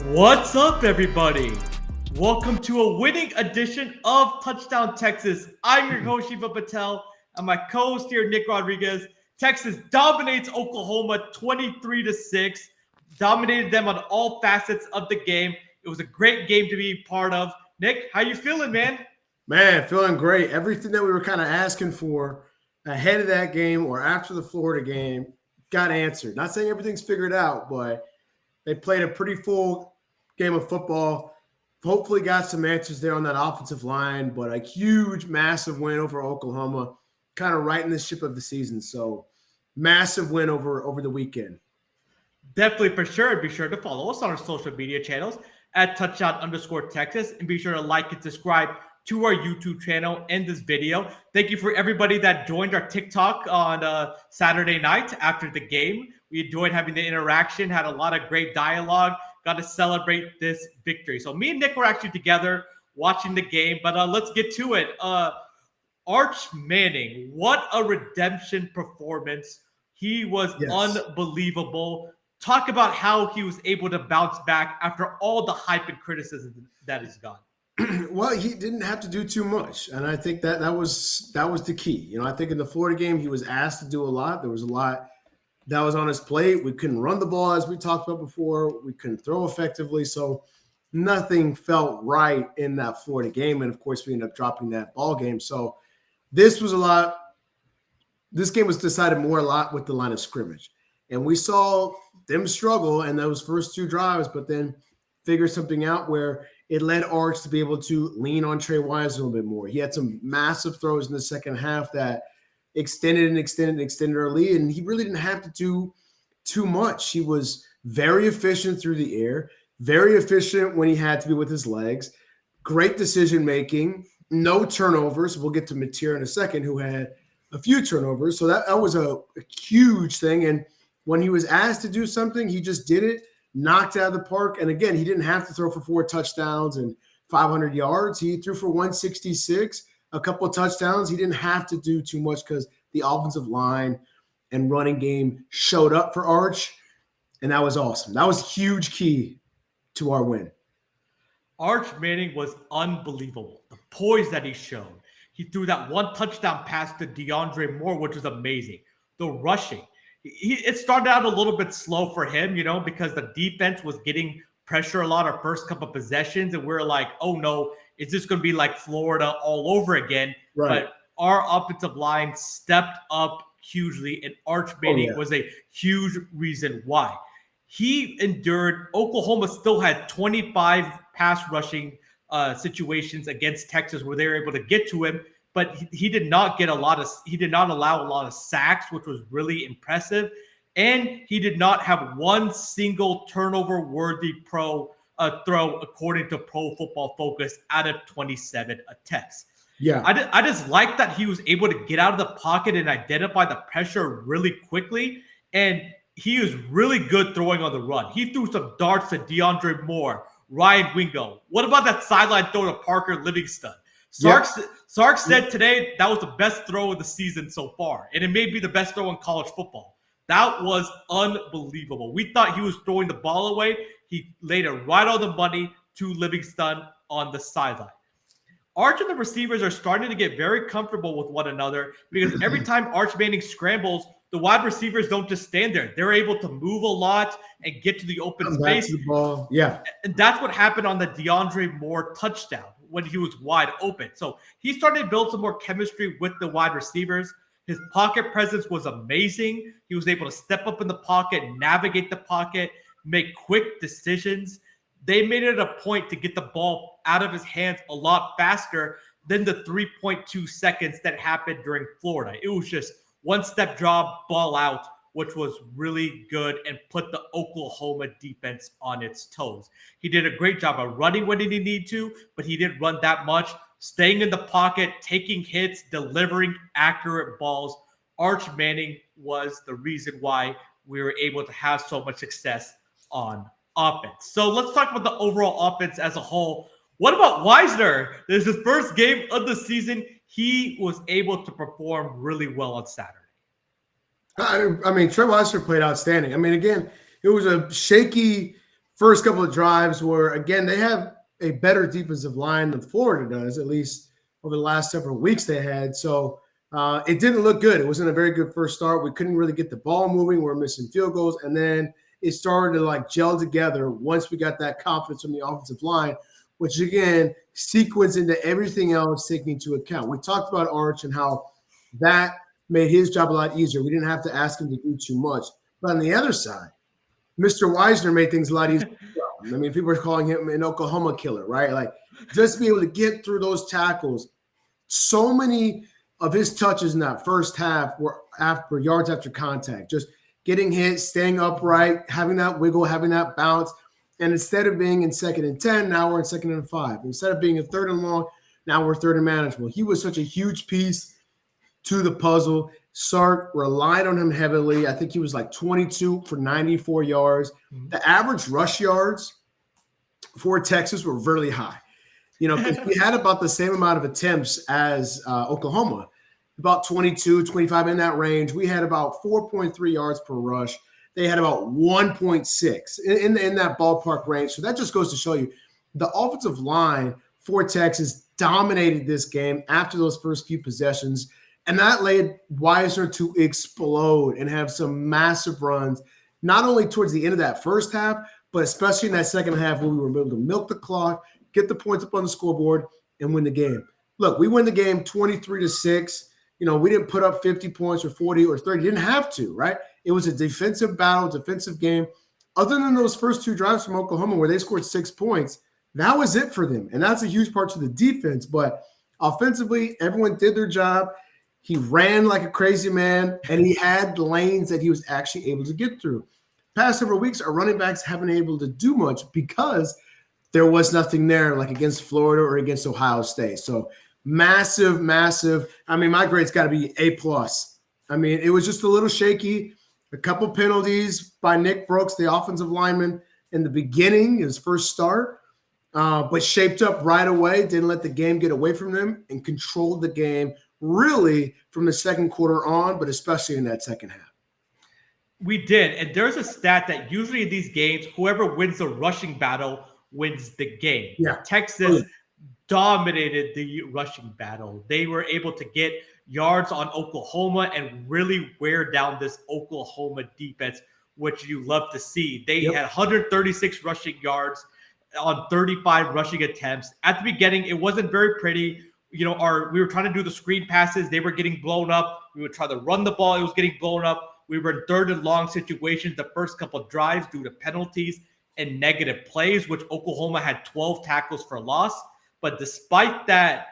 What's up, everybody? Welcome to a winning edition of Touchdown Texas. I'm your host, Shiva Patel, and my co-host here, Nick Rodriguez. Texas dominates Oklahoma 23-6, dominated them on all facets of the game. It was a great game to be part of. Nick, how you feeling, man? Man, feeling great. Everything that we were kind of asking for ahead of that game or after the Florida game got answered. Not saying everything's figured out, but they played a pretty full game of football. Hopefully got some answers there on that offensive line, but a huge, massive win over Oklahoma, kind of righting the ship of the season. So massive win over the weekend. Definitely, for sure. Be sure to follow us on our social media channels at touchdown_Texas, and be sure to like and subscribe to our YouTube channel and this video. Thank you for everybody that joined our TikTok on Saturday night after the game. We enjoyed having the interaction, had a lot of great dialogue, got to celebrate this victory. So me and Nick were actually together watching the game, but let's get to it. Arch Manning, what a redemption performance. He was unbelievable. Talk about how he was able to bounce back after all the hype and criticism that he's got. Well, he didn't have to do too much, and I think that was the key. You know, I think in the Florida game he was asked to do a lot. There was a lot that was on his plate. We couldn't run the ball, as we talked about before. We couldn't throw effectively, so nothing felt right in that Florida game. And of course, we ended up dropping that ball game. So this was a lot. This game was decided more a lot with the line of scrimmage, and we saw them struggle in those first two drives, but then figure something out where it led Arch to be able to lean on Trey Wise a little bit more. He had some massive throws in the second half that extended our lead, and he really didn't have to do too much. He was very efficient through the air, very efficient when he had to be with his legs, great decision-making, no turnovers. We'll get to Mateer in a second, who had a few turnovers. So that was a huge thing, and when he was asked to do something, he just did it. Knocked out of the park. And again, he didn't have to throw for 4 touchdowns and 500 yards. He threw for 166, a couple of touchdowns. He didn't have to do too much because the offensive line and running game showed up for Arch, and that was awesome. That was a huge key to our win. Arch Manning was unbelievable. The poise that he showed. He threw that 1 touchdown pass to DeAndre Moore, which was amazing. The rushing. It started out a little bit slow for him, because the defense was getting pressure a lot our first couple of possessions, and we're like, oh no, is this going to be like Florida all over again? Right. But our offensive line stepped up hugely, and Arch Manning was a huge reason why. He endured. Oklahoma still had 25 pass rushing situations against Texas where they were able to get to him. But he did not allow a lot of sacks, which was really impressive. And he did not have one single turnover-worthy throw, according to Pro Football Focus, out of 27 attempts. Yeah. I just like that he was able to get out of the pocket and identify the pressure really quickly. And he was really good throwing on the run. He threw some darts to DeAndre Moore, Ryan Wingo. What about that sideline throw to Parker Livingston? Sark said today that was the best throw of the season so far, and it may be the best throw in college football. That was unbelievable. We thought he was throwing the ball away. He laid it right on the money to Livingston on the sideline. Arch and the receivers are starting to get very comfortable with one another because every time Arch Manning scrambles, the wide receivers don't just stand there. They're able to move a lot and get to the open space. To the ball. Yeah. And that's what happened on the DeAndre Moore touchdown when he was wide open. So he started to build some more chemistry with the wide receivers. His pocket presence was amazing. He was able to step up in the pocket, navigate the pocket, make quick decisions. They made it a point to get the ball out of his hands a lot faster than the 3.2 seconds that happened during Florida. It was just one-step drop, ball out, which was really good and put the Oklahoma defense on its toes. He did a great job of running when he needed to, but he didn't run that much. Staying in the pocket, taking hits, delivering accurate balls. Arch Manning was the reason why we were able to have so much success on offense. So let's talk about the overall offense as a whole. What about Wisner? This is his first game of the season. He was able to perform really well on Saturday. I mean, Trey Weiser played outstanding. I mean, again, it was a shaky first couple of drives where, again, they have a better defensive line than Florida does, at least over the last several weeks they had. So it didn't look good. It wasn't a very good first start. We couldn't really get the ball moving. We were missing field goals. And then it started to like gel together once we got that confidence from the offensive line, which again, sequenced into everything else taking into account. We talked about Arch and how that made his job a lot easier. We didn't have to ask him to do too much. But on the other side, Mr. Wisner made things a lot easier. I mean, people are calling him an Oklahoma killer, right? Like just be able to get through those tackles. So many of his touches in that first half were after yards after contact, just getting hit, staying upright, having that wiggle, having that bounce. And instead of being in 2nd and 10, now we're in 2nd and 5. Instead of being in 3rd and long, now we're 3rd and manageable. He was such a huge piece to the puzzle. Sark relied on him heavily. I think he was like 22 for 94 yards. The average rush yards for Texas were really high. You know, because we had about the same amount of attempts as Oklahoma, about 22, 25 in that range. We had about 4.3 yards per rush. They had about 1.6 in that ballpark range. So that just goes to show you the offensive line for Texas dominated this game after those first few possessions. And that led Wisner to explode and have some massive runs, not only towards the end of that first half, but especially in that second half where we were able to milk the clock, get the points up on the scoreboard, and win the game. Look, we win the game 23-6. You know, we didn't put up 50 points or 40 or 30. Didn't have to, right? It was a defensive battle, defensive game. Other than those first 2 drives from Oklahoma where they scored 6 points, that was it for them. And that's a huge part to the defense. But offensively, everyone did their job. He ran like a crazy man, and he had lanes that he was actually able to get through. Past several weeks, our running backs haven't been able to do much because there was nothing there like against Florida or against Ohio State. So massive, massive. I mean, my grade's got to be A+. I mean, it was just a little shaky. A couple penalties by Nick Brooks, the offensive lineman, in the beginning, his first start, but shaped up right away, didn't let the game get away from them, and controlled the game really from the second quarter on, but especially in that second half. We did. And there's a stat that usually in these games, whoever wins the rushing battle wins the game. Yeah. Texas dominated the rushing battle. They were able to get yards on Oklahoma and really wear down this Oklahoma defense, which you love to see. They had 136 rushing yards on 35 rushing attempts. At the beginning, it wasn't very pretty. You know, we were trying to do the screen passes. They were getting blown up. We would try to run the ball. It was getting blown up. We were in 3rd and long situations the first couple of drives due to penalties and negative plays, which Oklahoma had 12 tackles for loss. But despite that,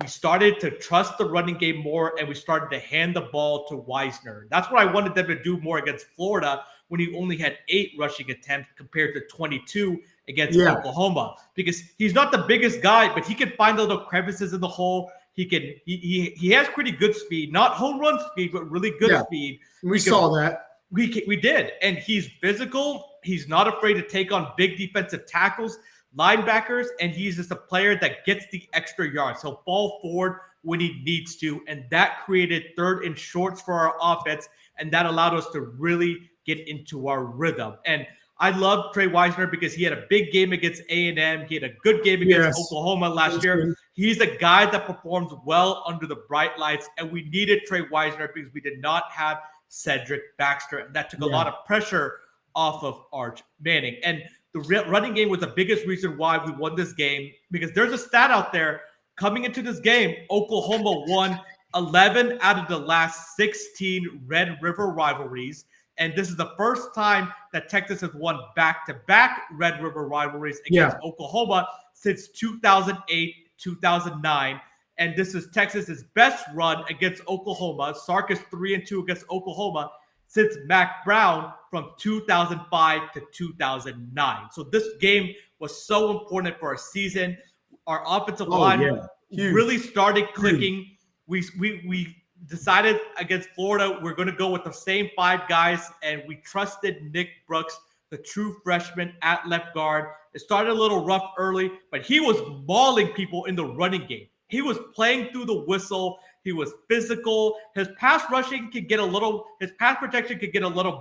we started to trust the running game more, and we started to hand the ball to Wisner. That's what I wanted them to do more against Florida when he only had 8 rushing attempts compared to 22 against Oklahoma, because he's not the biggest guy, but he can find the little crevices in the hole. He has pretty good speed, not home run speed, but really good speed. We saw that. We did. And he's physical. He's not afraid to take on big defensive tackles, linebackers, and he's just a player that gets the extra yards. He'll fall forward when he needs to, and that created 3rd and shorts for our offense, and that allowed us to really get into our rhythm. And I love Trey Wisner because he had a big game against A&M. He had a good game against Oklahoma last year. He's a guy that performs well under the bright lights, and we needed Trey Wisner because we did not have Cedric Baxter, and that took a lot of pressure off of Arch Manning. And the running game was the biggest reason why we won this game, because there's a stat out there coming into this game. Oklahoma won 11 out of the last 16 Red River rivalries. And this is the first time that Texas has won back-to-back Red River rivalries against Oklahoma since 2008, 2009. And this is Texas's best run against Oklahoma. Sark is 3-2 against Oklahoma since Mac Brown from 2005 to 2009. So this game was so important for our season. Our offensive line really started clicking. We decided against Florida, we're going to go with the same 5 guys, and we trusted Nick Brooks, the true freshman at left guard. It started a little rough early, but he was mauling people in the running game. He was playing through the whistle. He was physical. His pass protection could get a little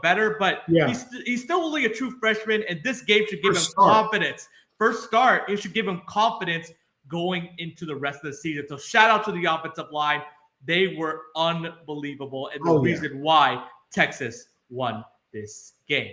better, but Yeah. he's still only a true freshman, and this game should give him start. confidence. First start, it should give him confidence going into the rest of the season. So shout out to the offensive line. They were unbelievable, and the reason why Texas won this game.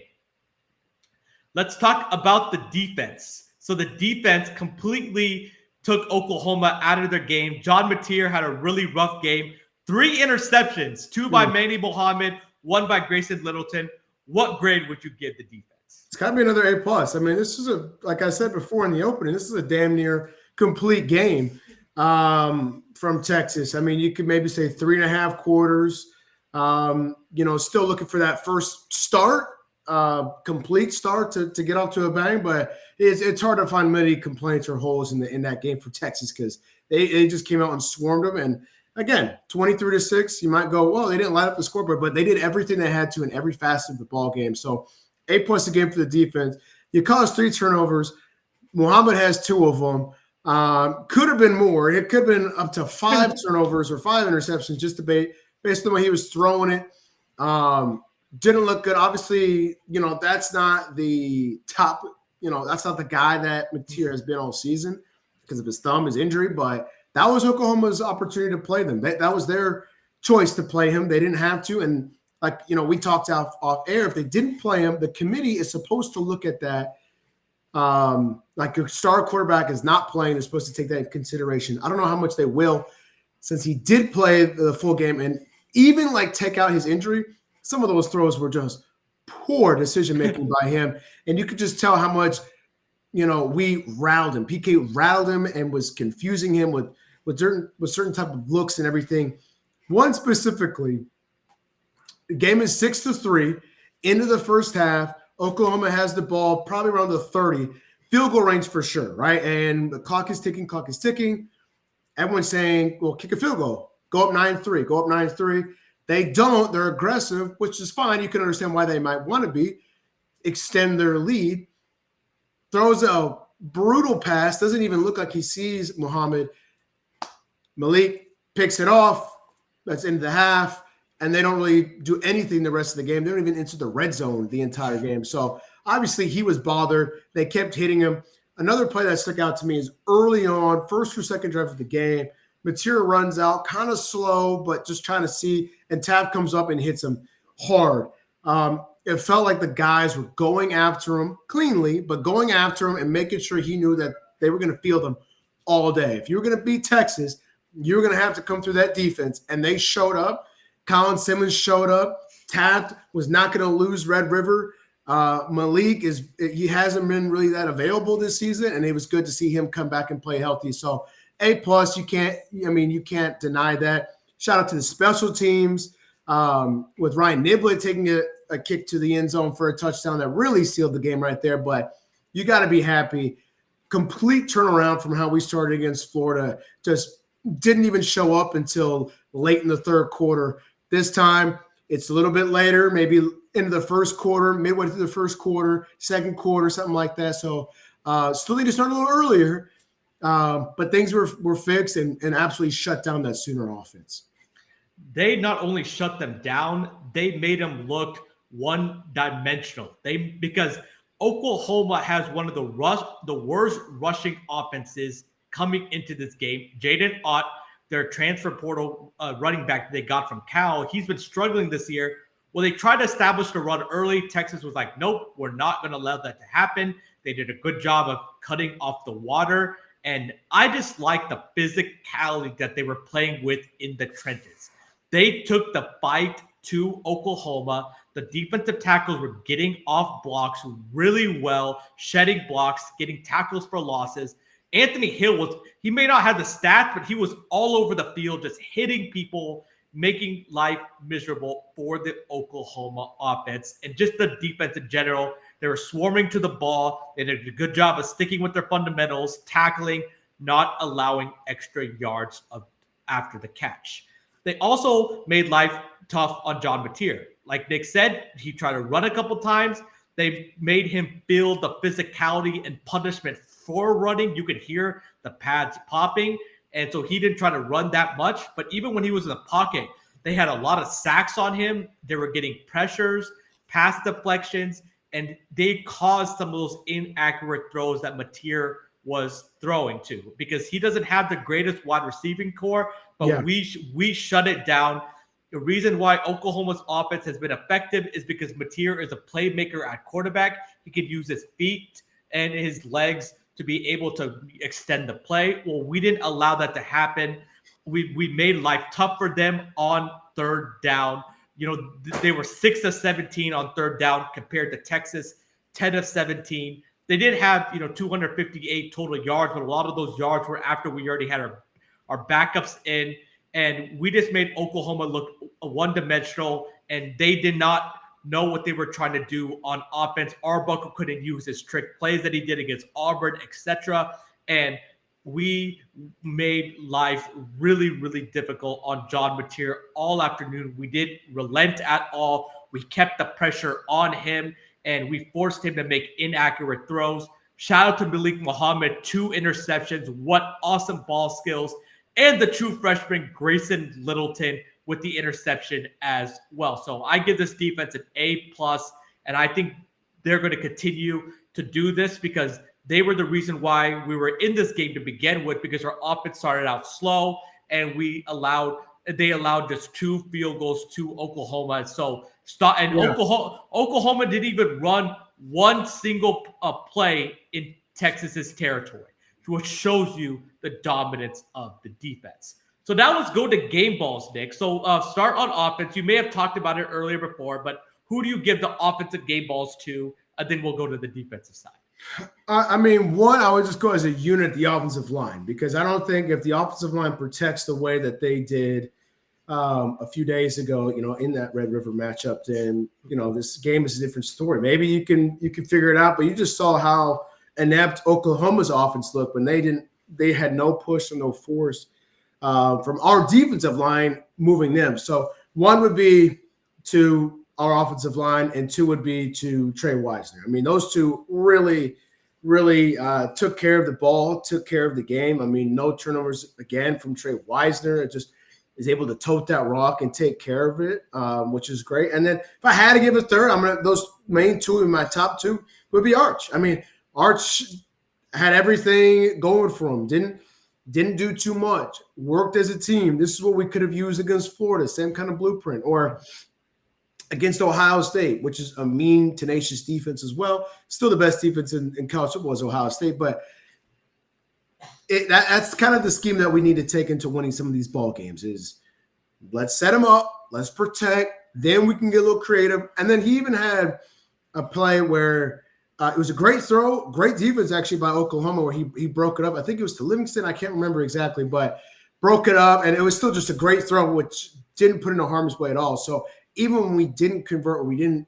Let's talk about the defense. So the defense completely took Oklahoma out of their game. John Mateer had a really rough game. 3 interceptions, 2 by Manny Mohammed, 1 by Grayson Littleton. What grade would you give the defense? It's got to be another A+. I mean, this is like I said before in the opening, this is a damn near complete game from Texas. I mean, you could maybe say 3.5 quarters. Still looking for that first start, complete start to get off to a bang, but it's hard to find many complaints or holes in that game for Texas because they just came out and swarmed them. And again, 23-6, you might go, well, they didn't light up the scoreboard, but they did everything they had to in every facet of the ball game. So A+ a game for the defense. You caused 3 turnovers. Muhammad has 2 of them. Could have been more. It could have been up to 5 turnovers or 5 interceptions just based on the way he was throwing it. Didn't look good. Obviously, that's not the top, that's not the guy that Mateer has been all season because of his thumb, his injury, but that was Oklahoma's opportunity to play them. That was their choice to play him. They didn't have to. And we talked off air. If they didn't play him, the committee is supposed to look at that. Like your star quarterback is not playing. They're supposed to take that into consideration. I don't know how much they will since he did play the full game and even take out his injury. Some of those throws were just poor decision-making by him. And you could just tell how much, we rattled him. PK rattled him and was confusing him with certain type of looks and everything. One specifically, the game is 6-3 into the first half. Oklahoma has the ball probably around the 30. Field goal range for sure, right? And the clock is ticking. Everyone's saying, well, kick a field goal. Go up 9-3. They don't. They're aggressive, which is fine. You can understand why they might want to extend their lead. Throws a brutal pass. Doesn't even look like he sees Muhammad. Malik picks it off. That's into the half. And they don't really do anything the rest of the game. They don't even enter the red zone the entire game. So obviously he was bothered. They kept hitting him. Another play that stuck out to me is early on, first or second drive of the game. Mateer runs out, kind of slow, but just trying to see. And Tav comes up and hits him hard. It felt like the guys were going after him cleanly, but going after him and making sure he knew that they were going to field him all day. If you were going to beat Texas, you were going to have to come through that defense. And they showed up. Colin Simmons showed up. Taft was not going to lose Red River. Malik he hasn't been really that available this season, and it was good to see him come back and play healthy. So A+, you can't deny that. Shout out to the special teams with Ryan Niblett taking a kick to the end zone for a touchdown that really sealed the game right there. But you got to be happy. Complete turnaround from how we started against Florida. Just didn't even show up until late in the third quarter. This time, it's a little bit later, maybe into the first quarter, midway through the first quarter, second quarter, something like that. So still need to start a little earlier, but things were fixed and absolutely shut down that Sooner offense. They not only shut them down, they made them look one-dimensional. Because Oklahoma has one of the worst rushing offenses coming into this game. Jaden Ott, their transfer portal running back that they got from Cal, he's been struggling this year. Well, they tried to establish the run early. Texas was like, nope, we're not going to allow that to happen. They did a good job of cutting off the water. And I just like the physicality that they were playing with in the trenches. They took the fight to Oklahoma. The defensive tackles were getting off blocks really well, shedding blocks, getting tackles for losses. Anthony Hill he may not have the stats, but he was all over the field, just hitting people, making life miserable for the Oklahoma offense. And just the defense in general, they were swarming to the ball. They did a good job of sticking with their fundamentals, tackling, not allowing extra yards after the catch. They also made life tough on John Mateer. Like Nick said, he tried to run a couple times. They made him feel the physicality and punishment for running. You could hear the pads popping. And so he didn't try to run that much. But even when he was in the pocket, they had a lot of sacks on him. They were getting pressures, pass deflections, and they caused some of those inaccurate throws that Mateer was throwing to, because he doesn't have the greatest wide receiving core, but we shut it down. The reason why Oklahoma's offense has been effective is because Mateer is a playmaker at quarterback. He can use his feet and his legs to be able to extend the play. Well, we didn't allow that to happen. We made life tough for them on third down. You know, they were 6 of 17 on third down compared to Texas, 10 of 17. They did have, 258 total yards, but a lot of those yards were after we already had our backups in. And we just made Oklahoma look one-dimensional, and they did not know what they were trying to do on offense. Arbuckle couldn't use his trick plays that he did against Auburn, etc. And we made life really, really difficult on John Mateer all afternoon. We didn't relent at all. We kept the pressure on him, and we forced him to make inaccurate throws. Shout out to Malik Muhammad, 2 interceptions. What awesome ball skills. And the true freshman Grayson Littleton with the interception as well. So I give this defense an A+, and I think they're going to continue to do this because they were the reason why we were in this game to begin with, because our offense started out slow and they allowed just 2 field goals to Oklahoma. So Oklahoma didn't even run one single play in Texas's territory, which shows you the dominance of the defense. So now let's go to game balls, Nick. So start on offense. You may have talked about it earlier before, but who do you give the offensive game balls to? And then we'll go to the defensive side. I would just go as a unit, the offensive line, because I don't think if the offensive line protects the way that they did a few days ago, in that Red River matchup, then, this game is a different story. Maybe you can figure it out, but you just saw how inept Oklahoma's offense looked when they had no push or no force from our defensive line moving them. So 1 would be to our offensive line, and 2 would be to Trey Wisner. I mean, those 2 really, really took care of the ball, took care of the game. I mean, no turnovers again from Trey Wisner. It just is able to tote that rock and take care of it, which is great. And then if I had to give a third, those main 2 in my top 2 would be Arch. I mean, Arch had everything going for him. Didn't do too much. Worked as a team. This is what we could have used against Florida. Same kind of blueprint. Or against Ohio State, which is a mean, tenacious defense as well. Still the best defense in college football is Ohio State. But that's kind of the scheme that we need to take into winning some of these ball games is let's set them up. Let's protect. Then we can get a little creative. And then he even had a play where it was a great throw, great defense actually by Oklahoma where he broke it up. I think it was to Livingston. I can't remember exactly, but broke it up. And it was still just a great throw, which didn't put into harm's way at all. So even when we didn't convert or we didn't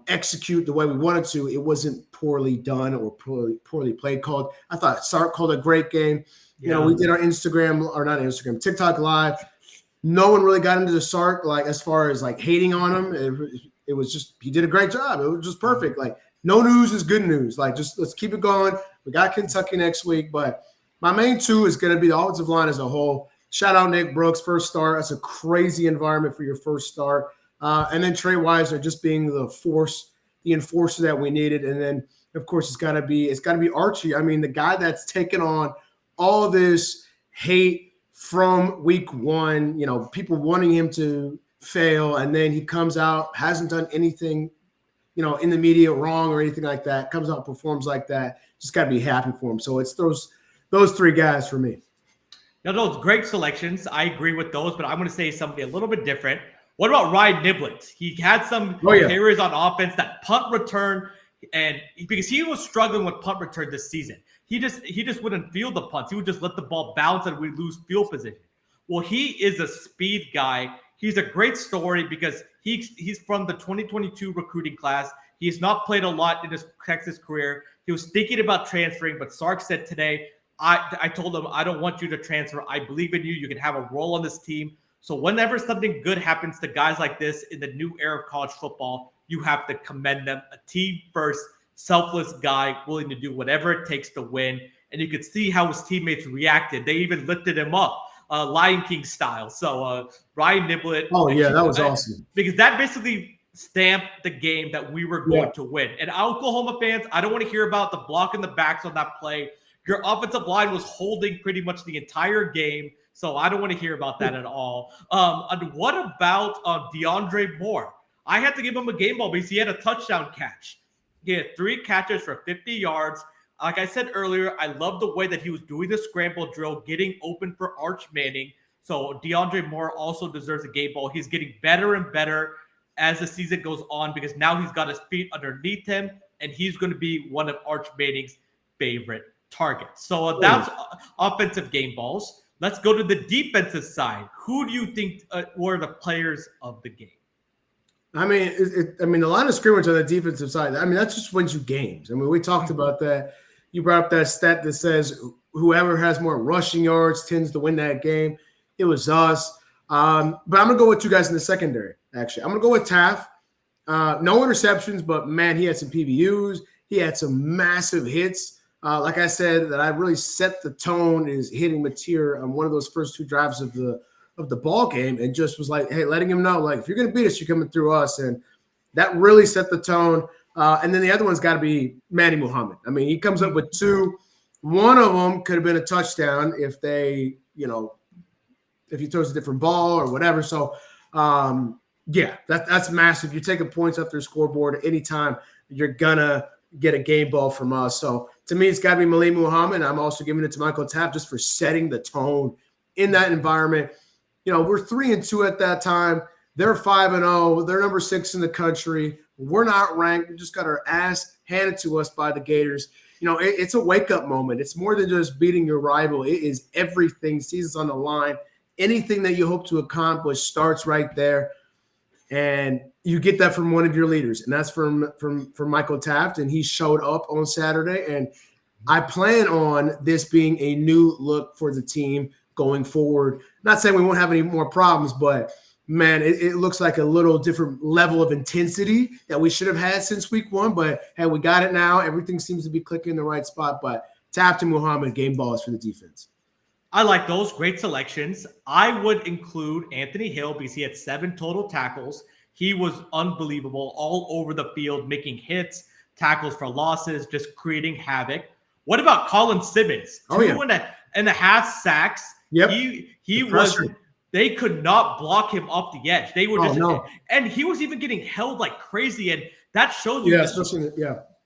execute the way we wanted to, it wasn't poorly done or poorly played called. I thought Sark called a great game. Yeah. We did our TikTok live. No one really got into the Sark, as far as hating on him. It was just, he did a great job. It was just perfect. No news is good news. Just let's keep it going. We got Kentucky next week, but my main 2 is going to be the offensive line as a whole. Shout out Nick Brooks, first start. That's a crazy environment for your first start. And then Trey Wisner just being the enforcer that we needed. And then, of course, it's got to be Archie. I mean, the guy that's taken on all this hate from week 1, people wanting him to fail. And then he comes out, hasn't done anything, in the media wrong or anything like that, comes out, performs like that. Just got to be happy for him. So it's those 3 guys for me. Now, those great selections. I agree with those, but I'm going to say something a little bit different. What about Ryan Niblett? He had some carries on offense, that punt return, and because he was struggling with punt return this season, he just wouldn't field the punts. He would just let the ball bounce and we'd lose field position. Well, he is a speed guy. He's a great story because he's from the 2022 recruiting class. He has not played a lot in his Texas career. He was thinking about transferring, but Sark said today, I told him, I don't want you to transfer. I believe in you. You can have a role on this team. So whenever something good happens to guys like this in the new era of college football, you have to commend them. A team first, selfless guy willing to do whatever it takes to win. and you could see how his teammates reacted. They even lifted him up, Lion King style. So Ryan Niblett. Oh, yeah, that was awesome. Because that basically stamped the game that we were going to win. And Oklahoma fans, I don't want to hear about the block in the backs on that play. Your offensive line was holding pretty much the entire game, so I don't want to hear about that at all. And what about DeAndre Moore? I had to give him a game ball because he had a touchdown catch. He had 3 catches for 50 yards. Like I said earlier, I love the way that he was doing the scramble drill, getting open for Arch Manning. So DeAndre Moore also deserves a game ball. He's getting better and better as the season goes on because now he's got his feet underneath him, and he's going to be one of Arch Manning's favorite targets. So that's offensive game balls. Let's go to the defensive side. Who do you think were the players of the game? I mean, the line of scrimmage on the defensive side, I mean, that's just wins you games. I mean, we talked about that. You brought up that stat that says whoever has more rushing yards tends to win that game. It was us. But I'm going to go with 2 guys in the secondary, actually. I'm going to go with Taft. No interceptions, but, man, he had some PBUs. He had some massive hits. Like I said, that I really set the tone is hitting Mateer on one of those first 2 drives of the ball game, and just was like, hey, letting him know, like, if you're going to beat us, you're coming through us. And that really set the tone. And then the other one's got to be Manny Muhammad. I mean, he comes up with 2. One of them could have been a touchdown if they, if he throws a different ball or whatever. So, that's massive. You're taking points off their scoreboard anytime. You're going to get a game ball from us. So, to me, it's got to be Malik Muhammad. I'm also giving it to Michael Tapp just for setting the tone in that environment. We're 3-2 at that time. They're 5-0. They're number 6 in the country. We're not ranked. We just got our ass handed to us by the Gators. It's a wake-up moment. It's more than just beating your rival. It is everything. Season's on the line. Anything that you hope to accomplish starts right there. And you get that from one of your leaders, and that's from Michael Taft, and he showed up on Saturday. And I plan on this being a new look for the team going forward. Not saying we won't have any more problems, but, man, it looks like a little different level of intensity that we should have had since week 1. But, hey, we got it now. Everything seems to be clicking in the right spot. But Taft and Muhammad, game balls for the defense. I like those. Great selections. I would include Anthony Hill because he had 7 total tackles. He was unbelievable all over the field, making hits, tackles for losses, just creating havoc. What about Colin Simmons? 2.5 sacks. Yep. He was. They could not block him off the edge. They were just, and he was even getting held like crazy. And that shows you,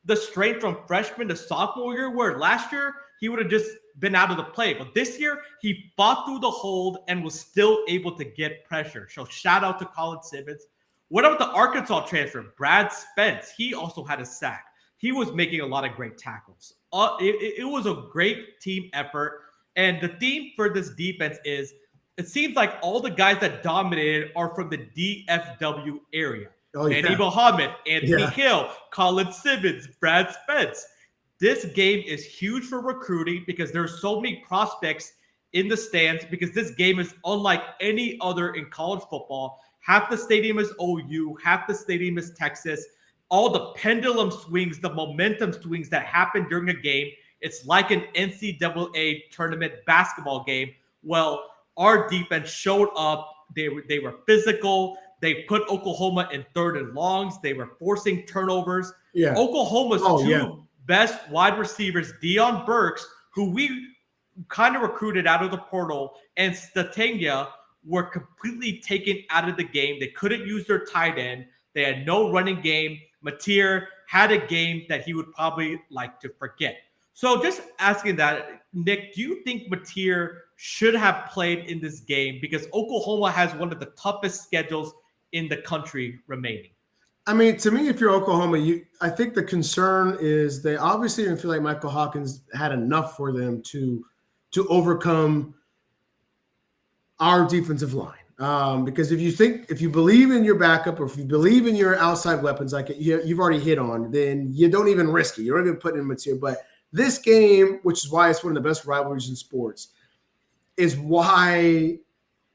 the strength from freshman to sophomore year. Where last year he would have just been out of the play, but this year he fought through the hold and was still able to get pressure. So shout out to Colin Simmons. What about the Arkansas transfer, Brad Spence? He also had a sack. He was making a lot of great tackles. It was a great team effort. And the theme for this defense is it seems like all the guys that dominated are from the DFW area. Manny Muhammad, Anthony Hill, Colin Simmons, Brad Spence. This game is huge for recruiting because there's so many prospects in the stands because this game is unlike any other in college football. Half the stadium is OU, half the stadium is Texas. All the pendulum swings, the momentum swings that happen during a game, it's like an NCAA tournament basketball game. Well, our defense showed up. They were physical. They put Oklahoma in 3rd and longs. They were forcing turnovers. Oklahoma's best wide receivers, Deion Burks, who we kind of recruited out of the portal, and Statanga were completely taken out of the game. They couldn't use their tight end. They had no running game. Mateer had a game that he would probably like to forget. So just asking that, Nick, do you think Mateer should have played in this game? Because Oklahoma has one of the toughest schedules in the country remaining. I mean, to me, if you're Oklahoma, I think the concern is they obviously didn't feel like Michael Hawkins had enough for them to overcome our defensive line. Because if you believe in your backup or if you believe in your outside weapons, like you've already hit on, then you don't even risk it. You don't even put in material. But this game, which is why it's one of the best rivalries in sports, is why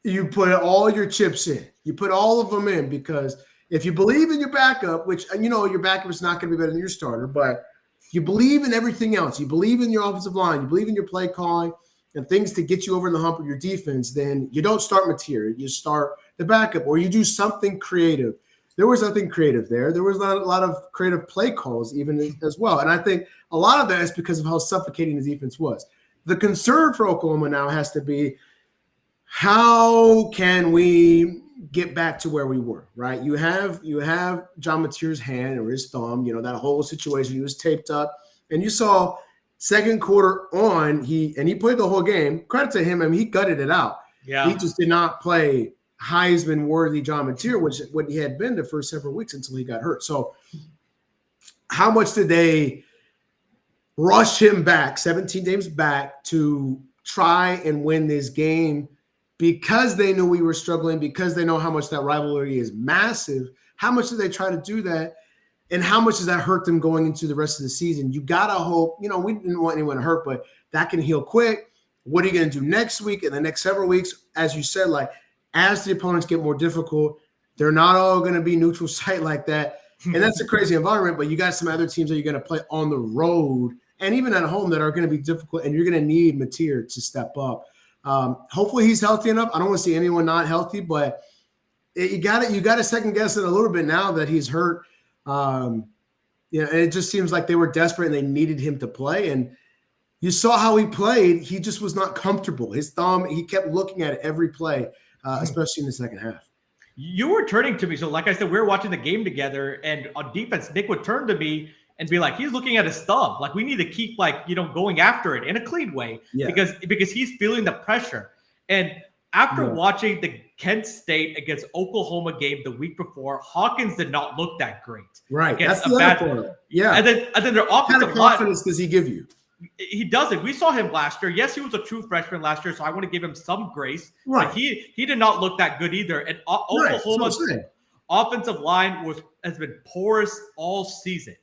you put all your chips in. You put all of them in because if you believe in your backup, which your backup is not going to be better than your starter, but you believe in everything else, you believe in your offensive line, you believe in your play calling and things to get you over the hump of your defense, then you don't start Mateer. You start the backup, or you do something creative. There was nothing creative there. There was not a lot of creative play calls even as well. And I think a lot of that is because of how suffocating the defense was. The concern for Oklahoma now has to be, how can we get back to where we were, right? You have John Mateer's hand or his thumb, that whole situation. He was taped up, and you saw second quarter on, he played the whole game. Credit to him. I mean, he gutted it out. Yeah. He just did not play Heisman-worthy John Mateer, which what he had been the first several weeks until he got hurt. So how much did they rush him back, 17 games back, to try and win this game because they knew we were struggling, because they know how much that rivalry is massive? How much did they try to do that? And how much does that hurt them going into the rest of the season? You got to hope, we didn't want anyone to hurt, but that can heal quick. What are you going to do next week and the next several weeks? As you said, like, as the opponents get more difficult, they're not all going to be neutral site like that. And that's a crazy environment, but you got some other teams that you're going to play on the road and even at home that are going to be difficult, and you're going to need Mateer to step up. Hopefully he's healthy enough. I don't want to see anyone not healthy, but you got to second guess it a little bit now that he's hurt. And it just seems like they were desperate and they needed him to play. And you saw how he played. He just was not comfortable. His thumb, he kept looking at it every play, especially in the second half. You were turning to me. So like I said, we were watching the game together, and on defense, Nick would turn to me and be like, he's looking at his thumb. Like, we need to keep going after it in a clean way because he's feeling the pressure. And after watching the Kent State against Oklahoma game the week before, Hawkins did not look that great. Right. That's the other part. Yeah. And then their offensive line. What kind of confidence does he give you? He doesn't. We saw him last year. Yes, he was a true freshman last year, so I want to give him some grace. Right. But he did not look that good either. And Oklahoma's offensive line has been porous all season.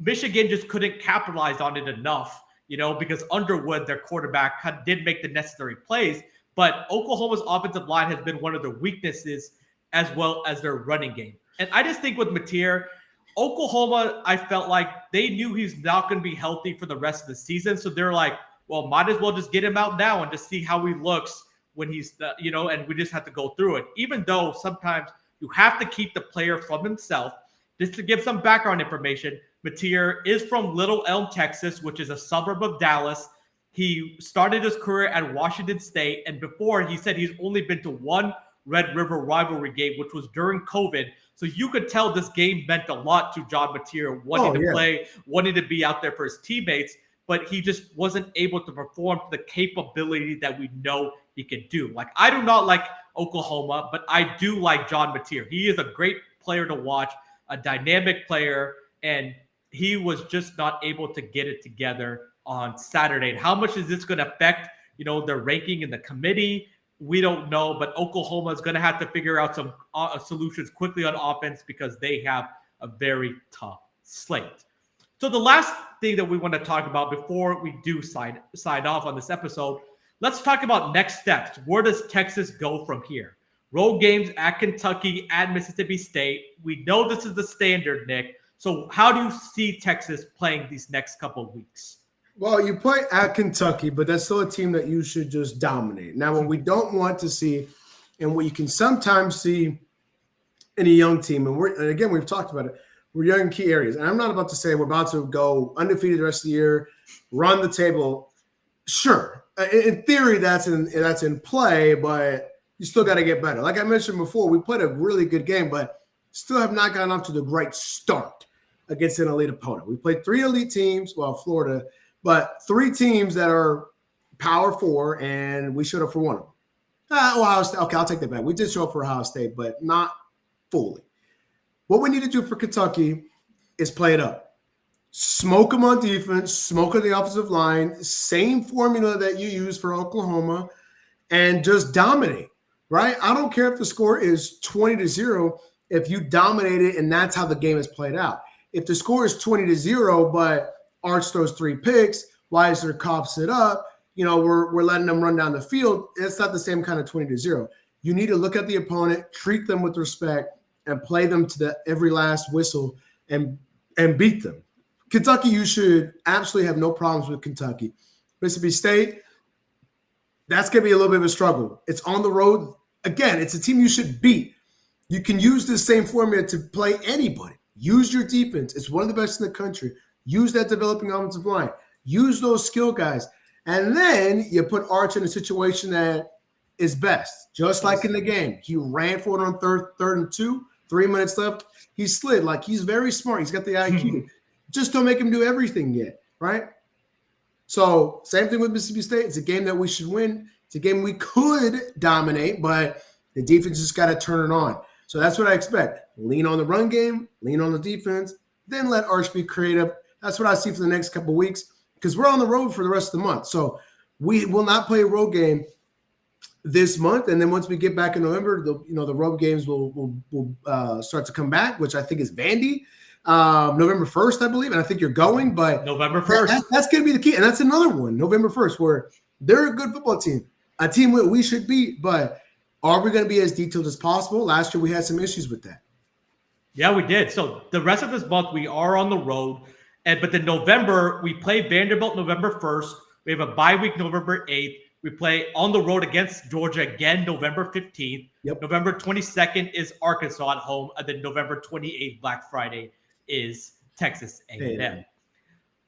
Michigan just couldn't capitalize on it enough, because Underwood, their quarterback, did make the necessary plays. But Oklahoma's offensive line has been one of their weaknesses, as well as their running game. And I just think with Mateer, Oklahoma, I felt like they knew he's not going to be healthy for the rest of the season. So they're like, well, might as well just get him out now and just see how he looks when he's, and we just have to go through it. Even though sometimes you have to keep the player from himself. Just to give some background information, Mateer is from Little Elm, Texas, which is a suburb of Dallas. He started his career at Washington State, and before, he said he's only been to one Red River Rivalry game, which was during COVID. So you could tell this game meant a lot to John Mateer, wanting to play, wanting to be out there for his teammates, but he just wasn't able to perform to the capability that we know he could do. Like, I do not like Oklahoma, but I do like John Mateer. He is a great player to watch, a dynamic player, and he was just not able to get it together on Saturday. And how much is this going to affect, their ranking in the committee? We don't know, but Oklahoma is going to have to figure out some solutions quickly on offense because they have a very tough slate. So the last thing that we want to talk about before we do sign off on this episode, let's talk about next steps. Where does Texas go from here? Road games at Kentucky, at Mississippi State. We know this is the standard, Nick. So how do you see Texas playing these next couple of weeks? Well, you play at Kentucky, but that's still a team that you should just dominate. Now, what we don't want to see, and what you can sometimes see in a young team, and again, we've talked about it, we're young in key areas. And I'm not about to say we're about to go undefeated the rest of the year, run the table. Sure, in theory, that's in play, but you still got to get better. Like I mentioned before, we played a really good game, but still have not gotten off to the great start against an elite opponent. We played 3 elite teams, Florida, but 3 teams that are Power 4, and we showed up for one of them. Ohio State. Okay, I'll take that back. We did show up for Ohio State, but not fully. What we need to do for Kentucky is play it up. Smoke them on defense, smoke on the offensive line, same formula that you use for Oklahoma, and just dominate. Right? I don't care if the score is 20-0 if you dominate it and that's how the game is played out. If the score is 20-0, but Arch throws 3 picks, Weiser coughs it up, we're letting them run down the field, it's not the same kind of 20-0. You need to look at the opponent, treat them with respect, and play them to the every last whistle and beat them. Kentucky, you should absolutely have no problems with Kentucky. Mississippi State, that's going to be a little bit of a struggle. It's on the road. Again, it's a team you should beat. You can use this same formula to play anybody. Use your defense. It's one of the best in the country. Use that developing offensive line. Use those skill guys. And then you put Arch in a situation that is best. Just like in the game. He ran for it on third and 2, 3 minutes left. He slid. Like, he's very smart. He's got the IQ. Just don't make him do everything yet, right? So same thing with Mississippi State. It's a game that we should win. It's a game we could dominate, but the defense just got to turn it on. So that's what I expect. Lean on the run game, lean on the defense, then let Arch be creative. That's what I see for the next couple of weeks because we're on the road for the rest of the month. So we will not play a road game this month. And then once we get back in November, the road games will start to come back, which I think is Vandy. November 1st, I believe, and I think you're going, but November 1st. That's going to be the key. And that's another one, November 1st, where they're a good football team, a team that we should beat, but are we going to be as detailed as possible? Last year, we had some issues with that. Yeah, we did. So the rest of this month, we are on the road. But then November, we play Vanderbilt November 1st. We have a bye week November 8th. We play on the road against Georgia again November 15th. Yep. November 22nd is Arkansas at home. And then November 28th, Black Friday, is Texas A&M. Yeah.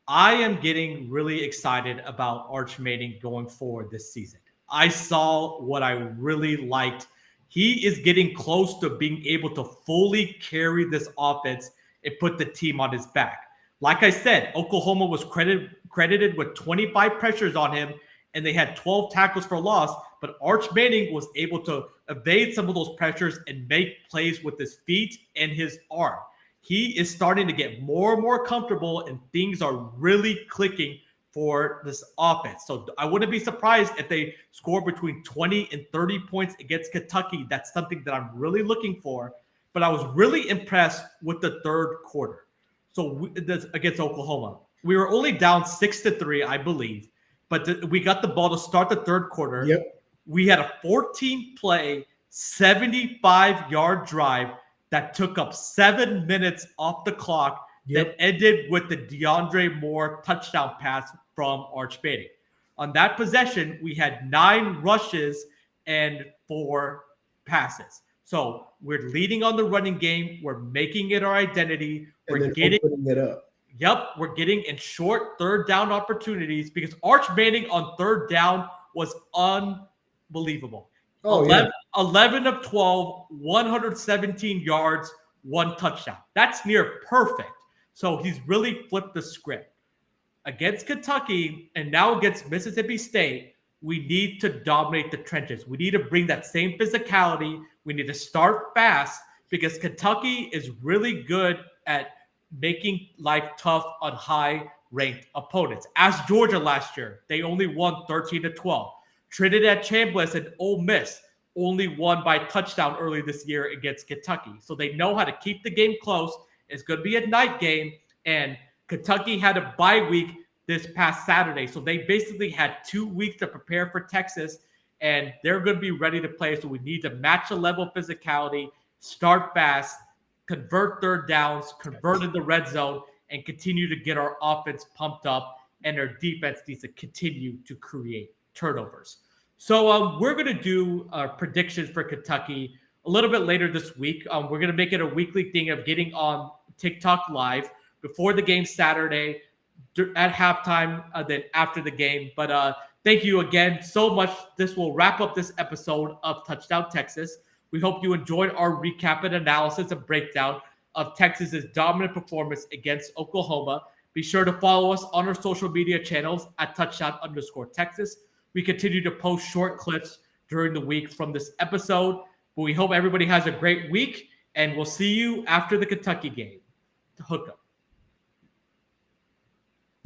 I am getting really excited about Arch Manning going forward this season. I saw what I really liked. He is getting close to being able to fully carry this offense and put the team on his back. Like I said, Oklahoma was credited with 25 pressures on him, and they had 12 tackles for loss, but Arch Manning was able to evade some of those pressures and make plays with his feet and his arm. He is starting to get more and more comfortable, and things are really clicking for this offense. So I wouldn't be surprised if they score between 20 and 30 points against Kentucky. That's something that I'm really looking for. But I was really impressed with the third quarter. So against Oklahoma, we were only down 6-3, I believe. But we got the ball to start the third quarter. Yep. We had a 14-play, 75-yard drive that took up 7 minutes off the clock. Yep. That ended with the DeAndre Moore touchdown pass from Arch Manning. On that possession, we had 9 rushes and 4 passes. So we're leading on the running game. We're making it our identity. We're getting it up. Yep, we're getting in short third down opportunities because Arch Manning on third down was unbelievable. 11 of 12, 117 yards, 1 touchdown. That's near perfect. So he's really flipped the script. Against Kentucky and now against Mississippi State, we need to dominate the trenches. We need to bring that same physicality. We need to start fast because Kentucky is really good at making life tough on high-ranked opponents. Ask Georgia last year. They only won 13-12. Trinidad Chambliss and Ole Miss only won by touchdown early this year against Kentucky. So they know how to keep the game close. It's going to be a night game, and Kentucky had a bye week this past Saturday. So they basically had 2 weeks to prepare for Texas, and they're going to be ready to play. So we need to match the level of physicality, start fast, convert third downs, convert in the red zone, and continue to get our offense pumped up, and our defense needs to continue to create turnovers. So we're going to do predictions for Kentucky a little bit later this week. We're going to make it a weekly thing of getting on TikTok live before the game Saturday, at halftime, then after the game. But thank you again so much. This will wrap up this episode of Touchdown Texas. We hope you enjoyed our recap and analysis and breakdown of Texas's dominant performance against Oklahoma. Be sure to follow us on our social media channels at touchdown_Texas. We continue to post short clips during the week from this episode. But we hope everybody has a great week, and we'll see you after the Kentucky game. Hook up.